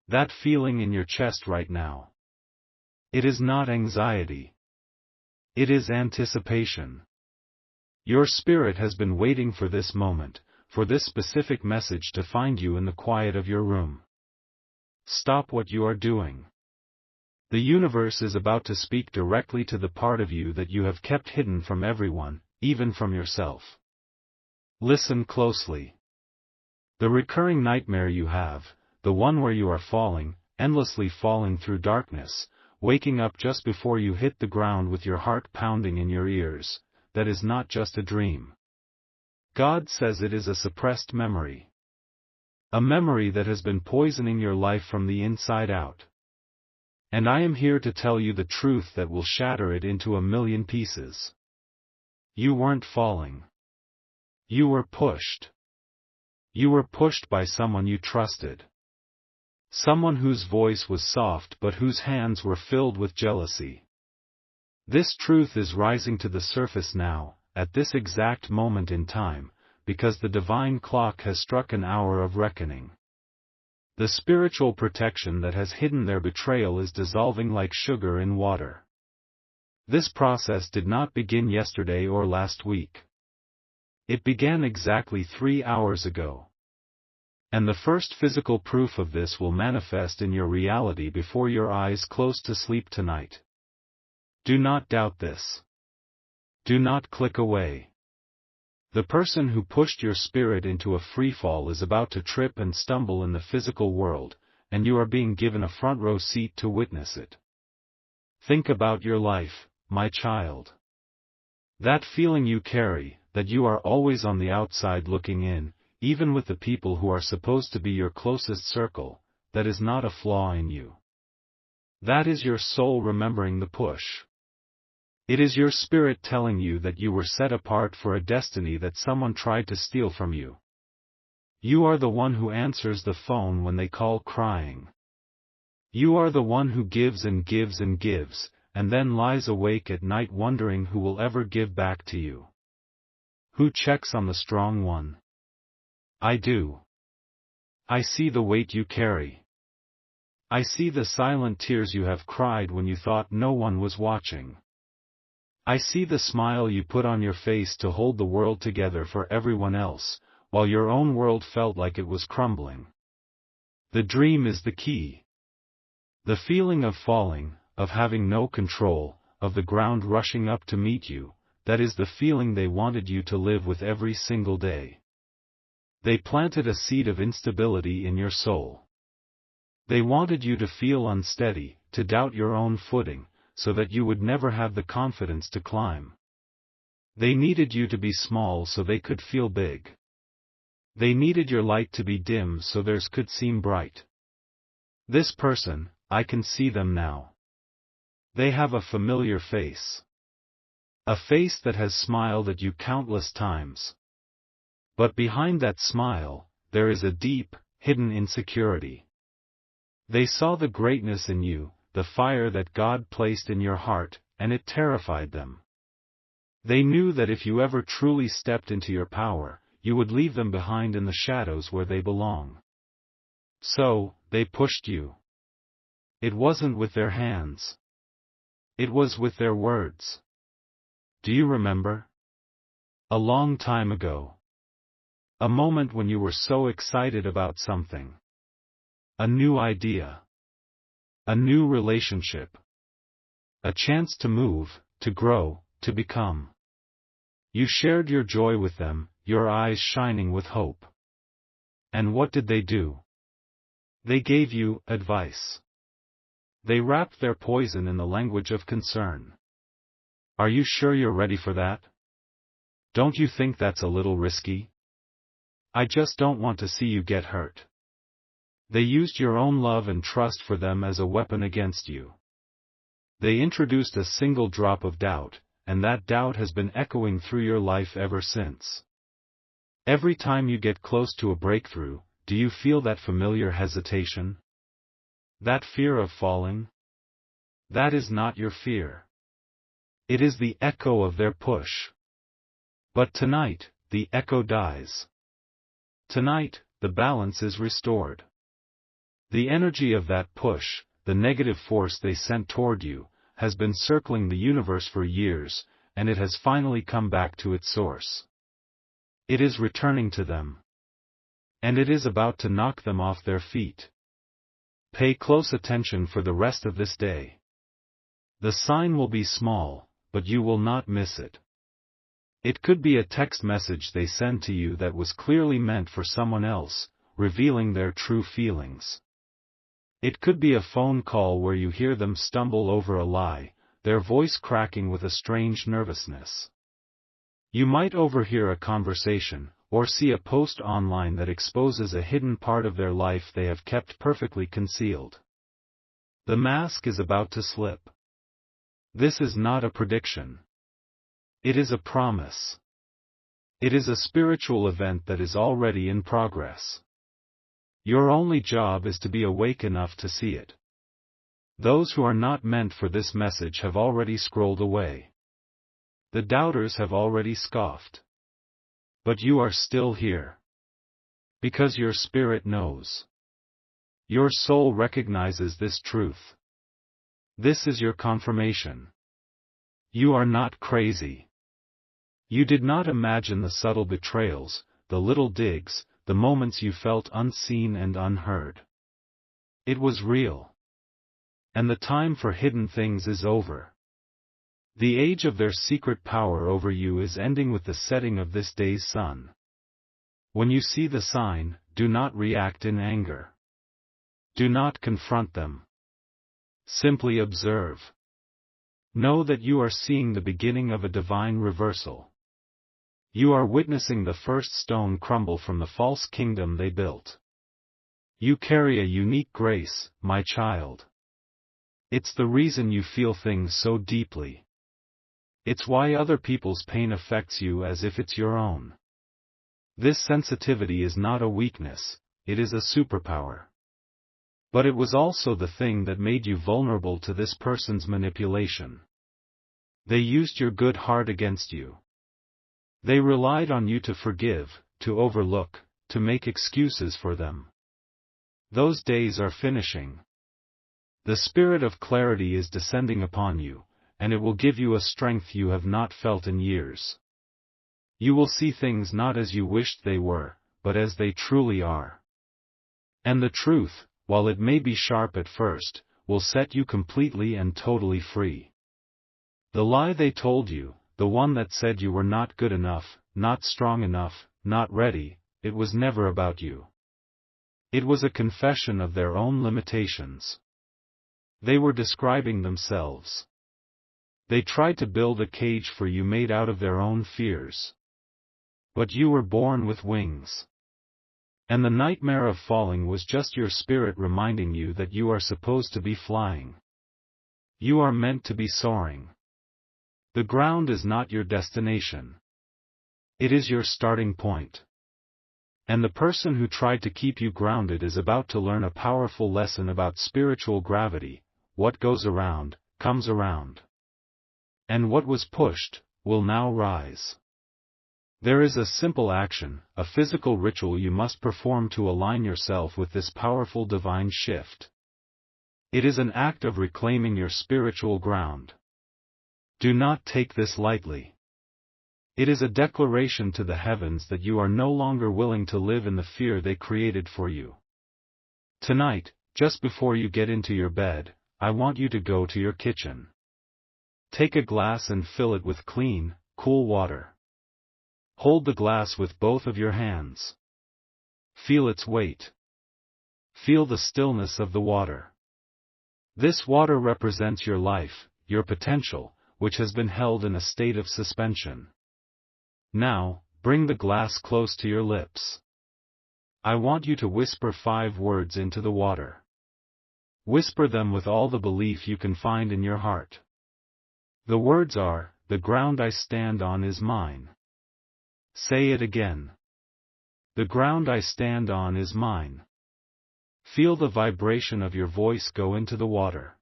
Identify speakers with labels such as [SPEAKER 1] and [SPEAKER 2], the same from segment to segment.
[SPEAKER 1] That feeling in your chest right now. It is not anxiety. It is anticipation. Your spirit has been waiting for this moment, for this specific message to find you in the quiet of your room. Stop what you are doing. The universe is about to speak directly to the part of you that you have kept hidden from everyone, even from yourself. Listen closely. The recurring nightmare you have, the one where you are falling, endlessly falling through darkness, waking up just before you hit the ground with your heart pounding in your ears, that is not just a dream. God says it is a suppressed memory. A memory that has been poisoning your life from the inside out. And I am here to tell you the truth that will shatter it into a million pieces. You weren't falling. You were pushed. You were pushed by someone you trusted. Someone whose voice was soft but whose hands were filled with jealousy. This truth is rising to the surface now, at this exact moment in time, because the divine clock has struck an hour of reckoning. The spiritual protection that has hidden their betrayal is dissolving like sugar in water. This process did not begin yesterday or last week. It began exactly 3 hours ago. And the first physical proof of this will manifest in your reality before your eyes close to sleep tonight. Do not doubt this. Do not click away. The person who pushed your spirit into a freefall is about to trip and stumble in the physical world, and you are being given a front row seat to witness it. Think about your life, my child. That feeling you carry, that you are always on the outside looking in, even with the people who are supposed to be your closest circle, that is not a flaw in you. That is your soul remembering the push. It is your spirit telling you that you were set apart for a destiny that someone tried to steal from you. You are the one who answers the phone when they call crying. You are the one who gives and gives and gives, and then lies awake at night wondering who will ever give back to you. Who checks on the strong one? I do. I see the weight you carry. I see the silent tears you have cried when you thought no one was watching. I see the smile you put on your face to hold the world together for everyone else, while your own world felt like it was crumbling. The dream is the key. The feeling of falling, of having no control, of the ground rushing up to meet you, that is the feeling they wanted you to live with every single day. They planted a seed of instability in your soul. They wanted you to feel unsteady, to doubt your own footing, so that you would never have the confidence to climb. They needed you to be small so they could feel big. They needed your light to be dim so theirs could seem bright. This person, I can see them now. They have a familiar face. A face that has smiled at you countless times. But behind that smile, there is a deep, hidden insecurity. They saw the greatness in you, the fire that God placed in your heart, and it terrified them. They knew that if you ever truly stepped into your power, you would leave them behind in the shadows where they belong. So, they pushed you. It wasn't with their hands. It was with their words. Do you remember? A long time ago. A moment when you were so excited about something. A new idea. A new relationship. A chance to move, to grow, to become. You shared your joy with them, your eyes shining with hope. And what did they do? They gave you advice. They wrapped their poison in the language of concern. Are you sure you're ready for that? Don't you think that's a little risky? I just don't want to see you get hurt. They used your own love and trust for them as a weapon against you. They introduced a single drop of doubt, and that doubt has been echoing through your life ever since. Every time you get close to a breakthrough, do you feel that familiar hesitation? That fear of falling? That is not your fear. It is the echo of their push. But tonight, the echo dies. Tonight, the balance is restored. The energy of that push, the negative force they sent toward you, has been circling the universe for years, and it has finally come back to its source. It is returning to them. And it is about to knock them off their feet. Pay close attention for the rest of this day. The sign will be small, but you will not miss it. It could be a text message they send to you that was clearly meant for someone else, revealing their true feelings. It could be a phone call where you hear them stumble over a lie, their voice cracking with a strange nervousness. You might overhear a conversation, or see a post online that exposes a hidden part of their life they have kept perfectly concealed. The mask is about to slip. This is not a prediction. It is a promise. It is a spiritual event that is already in progress. Your only job is to be awake enough to see it. Those who are not meant for this message have already scrolled away. The doubters have already scoffed. But you are still here. Because your spirit knows. Your soul recognizes this truth. This is your confirmation. You are not crazy. You did not imagine the subtle betrayals, the little digs, the moments you felt unseen and unheard. It was real. And the time for hidden things is over. The age of their secret power over you is ending with the setting of this day's sun. When you see the sign, do not react in anger. Do not confront them. Simply observe. Know that you are seeing the beginning of a divine reversal. You are witnessing the first stone crumble from the false kingdom they built. You carry a unique grace, my child. It's the reason you feel things so deeply. It's why other people's pain affects you as if it's your own. This sensitivity is not a weakness, it is a superpower. But it was also the thing that made you vulnerable to this person's manipulation. They used your good heart against you. They relied on you to forgive, to overlook, to make excuses for them. Those days are finishing. The spirit of clarity is descending upon you, and it will give you a strength you have not felt in years. You will see things not as you wished they were, but as they truly are. And the truth, while it may be sharp at first, will set you completely and totally free. The lie they told you, the one that said you were not good enough, not strong enough, not ready, it was never about you. It was a confession of their own limitations. They were describing themselves. They tried to build a cage for you made out of their own fears. But you were born with wings. And the nightmare of falling was just your spirit reminding you that you are supposed to be flying. You are meant to be soaring. The ground is not your destination. It is your starting point. And the person who tried to keep you grounded is about to learn a powerful lesson about spiritual gravity. What goes around, comes around. And what was pushed, will now rise. There is a simple action, a physical ritual you must perform to align yourself with this powerful divine shift. It is an act of reclaiming your spiritual ground. Do not take this lightly. It is a declaration to the heavens that you are no longer willing to live in the fear they created for you. Tonight, just before you get into your bed, I want you to go to your kitchen. Take a glass and fill it with clean, cool water. Hold the glass with both of your hands. Feel its weight. Feel the stillness of the water. This water represents your life, your potential, which has been held in a state of suspension. Now, bring the glass close to your lips. I want you to whisper 5 words into the water. Whisper them with all the belief you can find in your heart. The words are, "The ground I stand on is mine." Say it again. The ground I stand on is mine. Feel the vibration of your voice go into the water.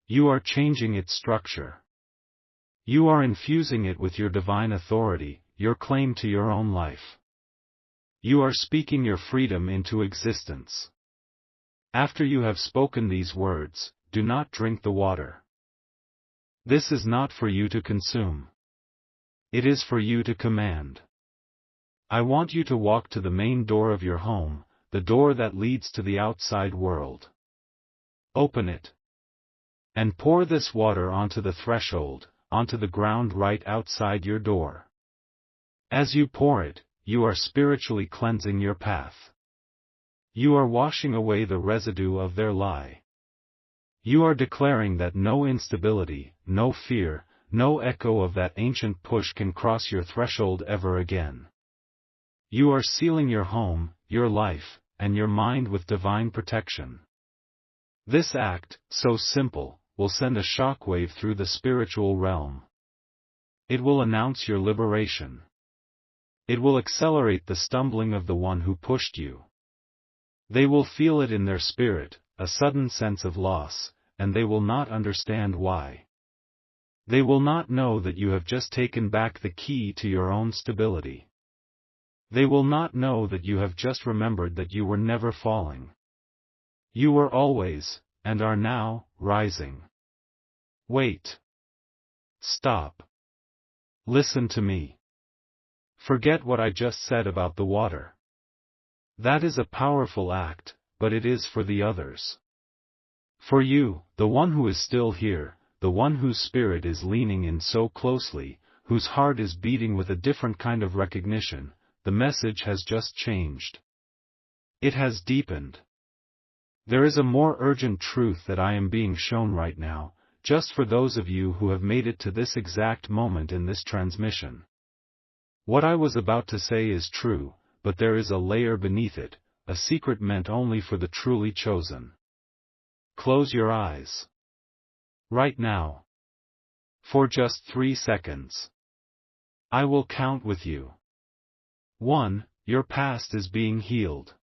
[SPEAKER 1] You are changing its structure. You are infusing it with your divine authority, your claim to your own life. You are speaking your freedom into existence. After you have spoken these words, do not drink the water. This is not for you to consume. It is for you to command. I want you to walk to the main door of your home, the door that leads to the outside world. Open it. And pour this water onto the threshold, onto the ground right outside your door. As you pour it, you are spiritually cleansing your path. You are washing away the residue of their lie. You are declaring that no instability, no fear, no echo of that ancient push can cross your threshold ever again. You are sealing your home, your life, and your mind with divine protection. This act, so simple, will send a shockwave through the spiritual realm. It will announce your liberation. It will accelerate the stumbling of the one who pushed you. They will feel it in their spirit, a sudden sense of loss, and they will not understand why. They will not know that you have just taken back the key to your own stability. They will not know that you have just remembered that you were never falling. You were always, and are now, rising. Wait. Stop. Listen to me. Forget what I just said about the water. That is a powerful act, but it is for the others. For you, the one who is still here, the one whose spirit is leaning in so closely, whose heart is beating with a different kind of recognition, the message has just changed. It has deepened. There is a more urgent truth that I am being shown right now, just for those of you who have made it to this exact moment in this transmission. What I was about to say is true, but there is a layer beneath it, a secret meant only for the truly chosen. Close your eyes. Right now. For just 3 seconds. I will count with you. 1. Your past is being healed.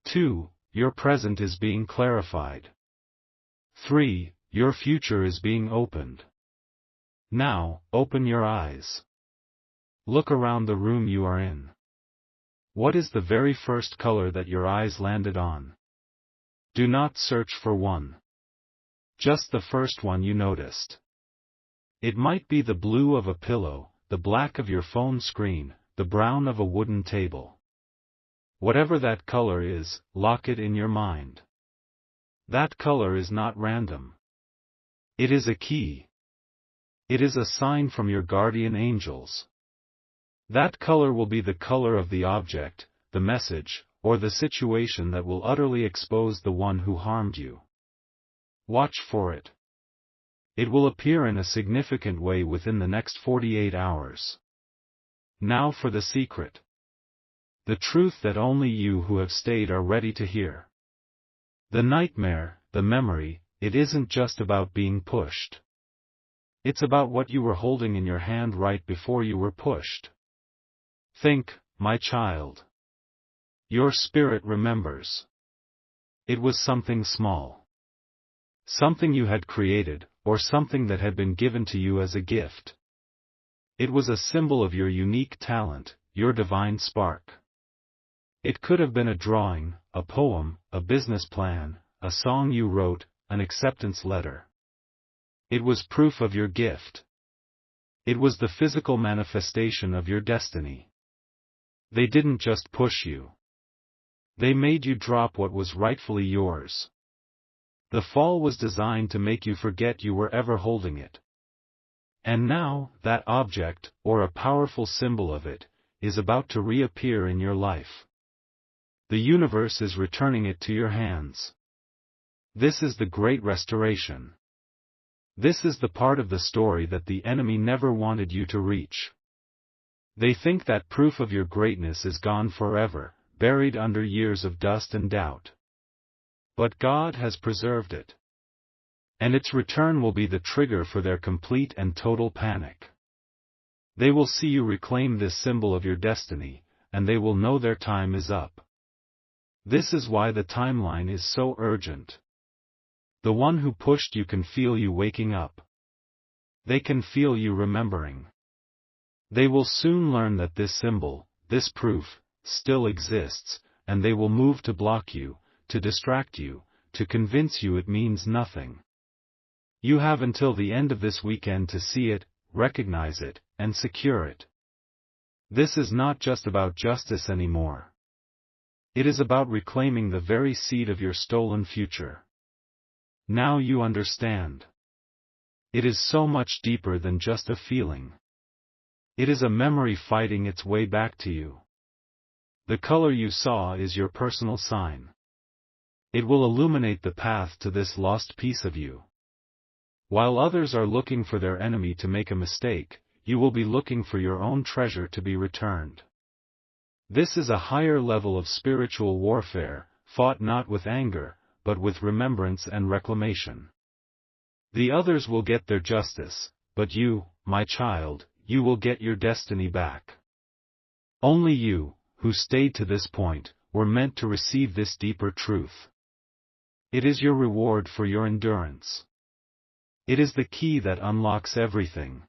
[SPEAKER 1] 2. Your present is being clarified. 3. Your future is being opened. Now, open your eyes. Look around the room you are in. What is the very first color that your eyes landed on? Do not search for one. Just the first one you noticed. It might be the blue of a pillow, the black of your phone screen, the brown of a wooden table. Whatever that color is, lock it in your mind. That color is not random. It is a key. It is a sign from your guardian angels. That color will be the color of the object, the message, or the situation that will utterly expose the one who harmed you. Watch for it. It will appear in a significant way within the next 48 hours. Now for the secret. The truth that only you who have stayed are ready to hear. The nightmare, the memory, it isn't just about being pushed. It's about what you were holding in your hand right before you were pushed. Think, my child. Your spirit remembers. It was something small. Something you had created, or something that had been given to you as a gift. It was a symbol of your unique talent, your divine spark. It could have been a drawing, a poem, a business plan, a song you wrote, an acceptance letter. It was proof of your gift. It was the physical manifestation of your destiny. They didn't just push you. They made you drop what was rightfully yours. The fall was designed to make you forget you were ever holding it. And now, that object, or a powerful symbol of it, is about to reappear in your life. The universe is returning it to your hands. This is the great restoration. This is the part of the story that the enemy never wanted you to reach. They think that proof of your greatness is gone forever, buried under years of dust and doubt. But God has preserved it. And its return will be the trigger for their complete and total panic. They will see you reclaim this symbol of your destiny, and they will know their time is up. This is why the timeline is so urgent. The one who pushed you can feel you waking up. They can feel you remembering. They will soon learn that this symbol, this proof, still exists, and they will move to block you, to distract you, to convince you it means nothing. You have until the end of this weekend to see it, recognize it, and secure it. This is not just about justice anymore. It is about reclaiming the very seed of your stolen future. Now you understand. It is so much deeper than just a feeling. It is a memory fighting its way back to you. The color you saw is your personal sign. It will illuminate the path to this lost piece of you. While others are looking for their enemy to make a mistake, you will be looking for your own treasure to be returned. This is a higher level of spiritual warfare, fought not with anger, but with remembrance and reclamation. The others will get their justice, but you, my child, you will get your destiny back. Only you, who stayed to this point, were meant to receive this deeper truth. It is your reward for your endurance. It is the key that unlocks everything.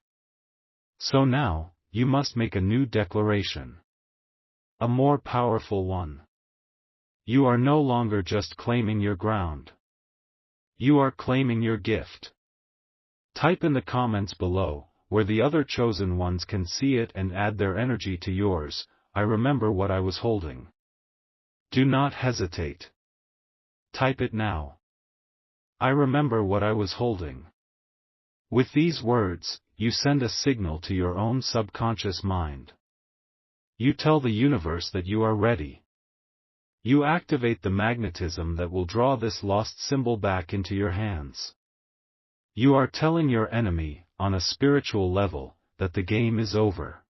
[SPEAKER 1] So now, you must make a new declaration. A more powerful one. You are no longer just claiming your ground. You are claiming your gift. Type in the comments below, where the other chosen ones can see it and add their energy to yours, I remember what I was holding. Do not hesitate. Type it now. I remember what I was holding. With these words, you send a signal to your own subconscious mind. You tell the universe that you are ready. You activate the magnetism that will draw this lost symbol back into your hands. You are telling your enemy, on a spiritual level, that the game is over.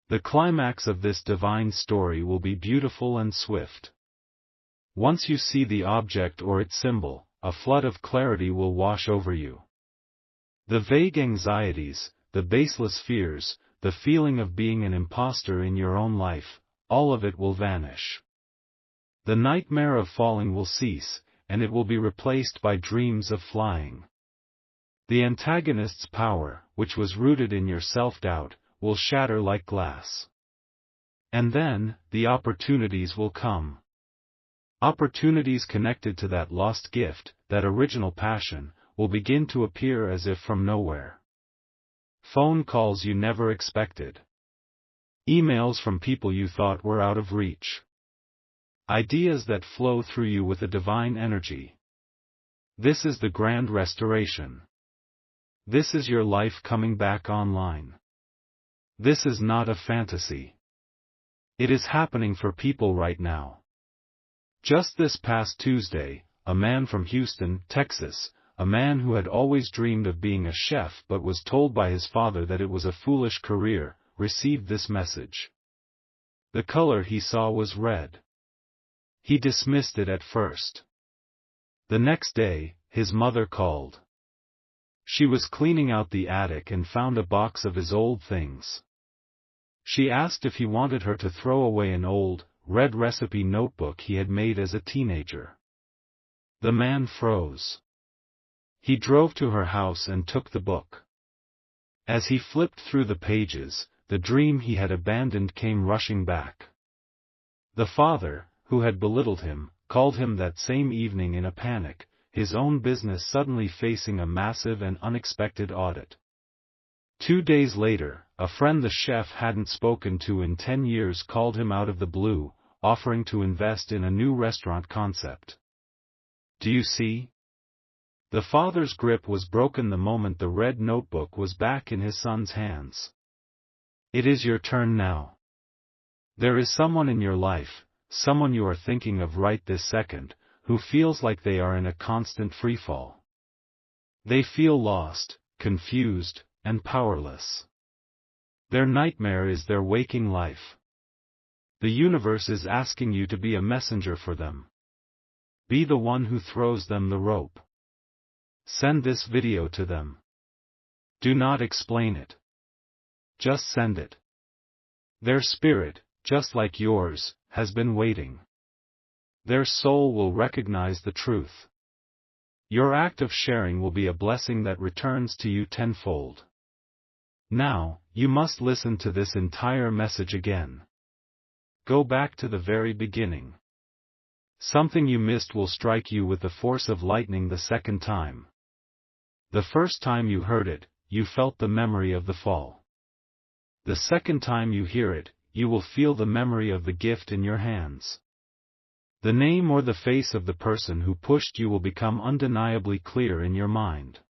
[SPEAKER 1] The climax of this divine story will be beautiful and swift. Once you see the object or its symbol, a flood of clarity will wash over you. The vague anxieties, the baseless fears, the feeling of being an imposter in your own life, all of it will vanish. The nightmare of falling will cease, and it will be replaced by dreams of flying. The antagonist's power, which was rooted in your self-doubt, will shatter like glass. And then, the opportunities will come. Opportunities connected to that lost gift, that original passion, will begin to appear as if from nowhere. Phone calls you never expected. Emails from people you thought were out of reach. Ideas that flow through you with a divine energy. This is the grand restoration. This is your life coming back online. This is not a fantasy. It is happening for people right now. Just this past Tuesday, a man from Houston, Texas, a man who had always dreamed of being a chef but was told by his father that it was a foolish career, received this message. The color he saw was red. He dismissed it at first. The next day, his mother called. She was cleaning out the attic and found a box of his old things. She asked if he wanted her to throw away an old, red recipe notebook he had made as a teenager. The man froze. He drove to her house and took the book. As he flipped through the pages, the dream he had abandoned came rushing back. The father, who had belittled him, called him that same evening in a panic, his own business suddenly facing a massive and unexpected audit. 2 days later, a friend the chef hadn't spoken to in 10 years called him out of the blue, offering to invest in a new restaurant concept. Do you see? The father's grip was broken the moment the red notebook was back in his son's hands. It is your turn now. There is someone in your life, someone you are thinking of right this second, who feels like they are in a constant freefall. They feel lost, confused, and powerless. Their nightmare is their waking life. The universe is asking you to be a messenger for them. Be the one who throws them the rope. Send this video to them. Do not explain it. Just send it. Their spirit, just like yours, has been waiting. Their soul will recognize the truth. Your act of sharing will be a blessing that returns to you tenfold. Now, you must listen to this entire message again. Go back to the very beginning. Something you missed will strike you with the force of lightning the second time. The first time you heard it, you felt the memory of the fall. The second time you hear it, you will feel the memory of the gift in your hands. The name or the face of the person who pushed you will become undeniably clear in your mind.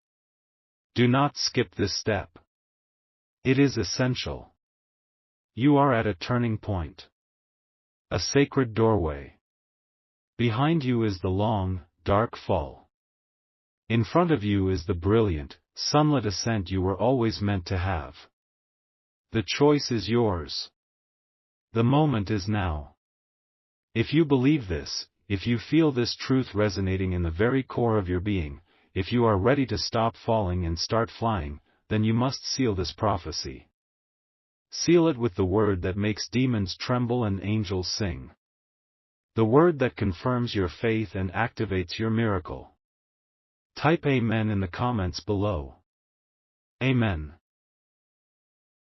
[SPEAKER 1] Do not skip this step. It is essential. You are at a turning point. A sacred doorway. Behind you is the long, dark fall. In front of you is the brilliant, sunlit ascent you were always meant to have. The choice is yours. The moment is now. If you believe this, if you feel this truth resonating in the very core of your being, if you are ready to stop falling and start flying, then you must seal this prophecy. Seal it with the word that makes demons tremble and angels sing. The word that confirms your faith and activates your miracle. Type Amen in the comments below. Amen.